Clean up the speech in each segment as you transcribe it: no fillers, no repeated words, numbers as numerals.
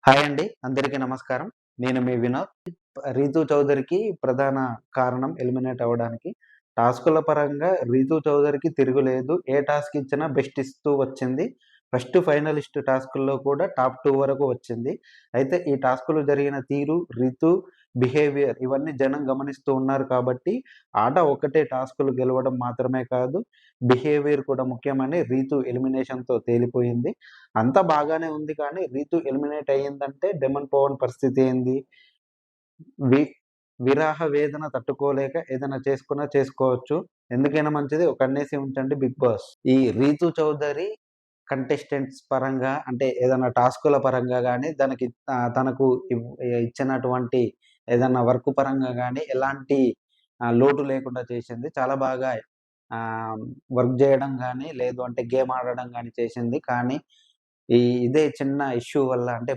Hi అండి. అందరికీ నమస్కారం. నేను మీ వినోద్. రీతూ చౌదరికి ప్రధాన కారణం ఎలిమినేట్ అవ్వడానికి. టాస్కుల పరంగా రీతూ చౌదరికి తిరుగులేదు. ఏ టాస్క్ ఇచ్చినా బెస్ట్ ఇస్తూ వచ్చింది. ఫస్ట్ ఫైనలిస్ట్ టాస్కుల్లో కూడా టాప్ 2 వరకు వచ్చింది. అయితే ఈ టాస్కులు జరిగిన తీరు, రీతూ బిహేవియర్ ఇవన్నీ జనం గమనిస్తూ ఉన్నారు కాబట్టి ఆట ఒక్కటే టాస్కులు గెలవడం మాత్రమే కాదు, బిహేవియర్ కూడా ముఖ్యమని రీతూ ఎలిమినేషన్‌తో తేలిపోయింది. అంతా బాగానే ఉంది కానీ రీతు ఎలిమినేట్ అయ్యిందంటే డెమన్ పవన్ పరిస్థితి ఏంది? వి విరహ వేదన తట్టుకోలేక ఏదైనా చేసుకున్నా చేసుకోవచ్చు. ఎందుకైనా మంచిది ఒక కన్నేసి ఉంచండి బిగ్ బాస్. ఈ రీతు చౌదరి కంటెస్టెంట్స్ పరంగా అంటే ఏదైనా టాస్కుల పరంగా గాని దానికి తనకు ఇచ్చినటువంటి ఏదన్నా వర్క్ పరంగా గాని ఎలాంటి లోటు లేకుండా చేసింది. చాలా బాగా వర్క్ జేయడం గాని, లేదు అంటే గేమ్ ఆడడం గాని చేసింది. కానీ ఇదే చిన్న ఇష్యూ వల్ల అంటే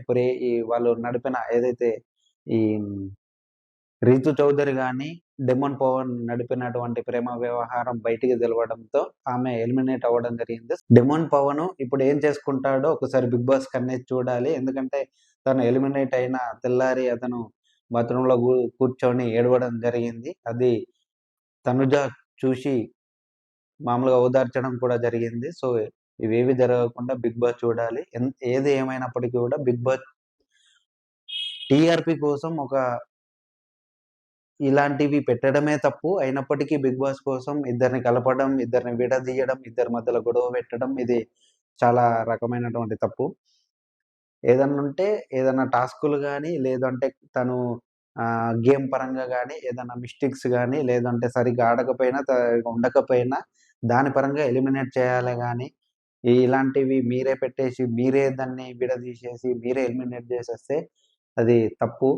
ఈ వాళ్ళు నడిపిన ఏదైతే ఈ 'రీతు చౌదరి' గాని, 'డెమోన్ పవన్' నడిపినటువంటి ప్రేమ వ్యవహారం బయటికి తెలవడంతో ఆమె ఎలిమినేట్ అవ్వడం జరిగింది. 'డెమోన్ పవన్' ఇప్పుడు ఏం చేసుకుంటాడో ఒకసారి 'బిగ్ బాస్' కనేసి చూడాలి. ఎందుకంటే తను ఎలిమినేట్ అయిన తెల్లారి అతను బాత్రూమ్‌లో కూర్చొని ఏడవడం జరిగింది. అది తనుజ చూసి మామూలుగా ఓదార్చడం కూడా జరిగింది. సో, ఇవేవి జరగకుండా 'బిగ్ బాస్' చూడాలి. ఏది ఏమైనప్పటికీ కూడా 'బిగ్ బాస్' టీఆర్‌పీ కోసం ఇలాంటివి పెట్టడమే తప్పు. అయినప్పటికీ 'బిగ్ బాస్' కోసం ఇద్దరిని కలపడం, ఇద్దరిని విడదీయడం, ఇద్దరి మధ్యలో గొడవ పెట్టడం ఇది చాలా రకమైనటువంటి తప్పు. ఏదన్నుంటే ఏదన్నా టాస్కులు గాని, లేదంటే తను గేమ్ పరంగా గాని, ఏదన్నా మిస్టేక్స్ గాని, లేదంటే సరిగ్గా ఆడకపోయినా, ఉండకపోయినా దాని పరంగా ఎలిమినేట్ చేయాలే గాని, ఇలాంటివి మీరే పెట్టేసి, మీరే దాన్ని విడదీసేసి, మీరే ఎలిమినేట్ జేసేస్తే అది తప్పు.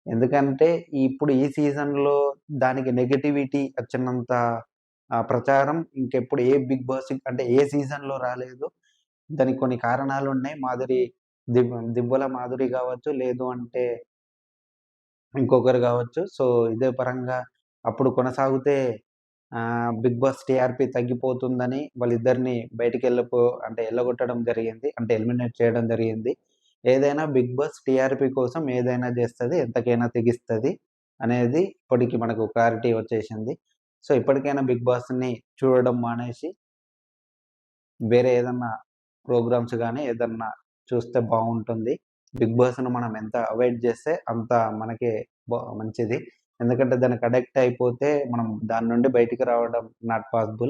ఎందుకంటే ఇప్పుడు ఈ సీజన్‌లో దానికి నెగటివిటీ వచ్చినంత ప్రచారం ఇంకెప్పుడు ఏ బిగ్ బాస్ అంటే ఏ సీజన్‌లో రాలేదు. దానికి కొన్ని కారణాలున్నాయి. దివ్వల మాధురి గావచ్చు, లేదు అంటే ఇంకొకరు గావచ్చు. సో, ఇదే పరంగా అప్పుడు కొనసాగితే 'బిగ్ బాస్' టీఆర్‌పీ తగ్గిపోతుందని వాళ్ళిద్దరిని అంటే ఎల్లగొట్టడం జరిగింది. అంటే ఎలిమినేట్ చేయడం జరిగింది. ఏదైనా 'బిగ్ బాస్' టీఆర్‌పీ కోసం ఏదైనా జేస్తది. ఎంతకైనా తెగిస్తది అనేది ఇప్పటికి మనకు క్లారిటీ వచ్చేసింది. సో, ఇప్పటికైనా 'బిగ్ బాస్‌ని' చూడడం మానేసి వేరే ఏదన్నా ప్రోగ్రామ్స్ గాని ఏదన్నా చూస్తే బావుంటుంది. 'బిగ్ బాస్‌ను' మనం ఎంత అవాయిడ్ జేస్తే అంత మనకే మంచిది. ఎందుకంటే దానికి అడిక్ట్ అయిపోతే మనం దాని నుండి బయటికి రావడం నాట్ పాసిబుల్.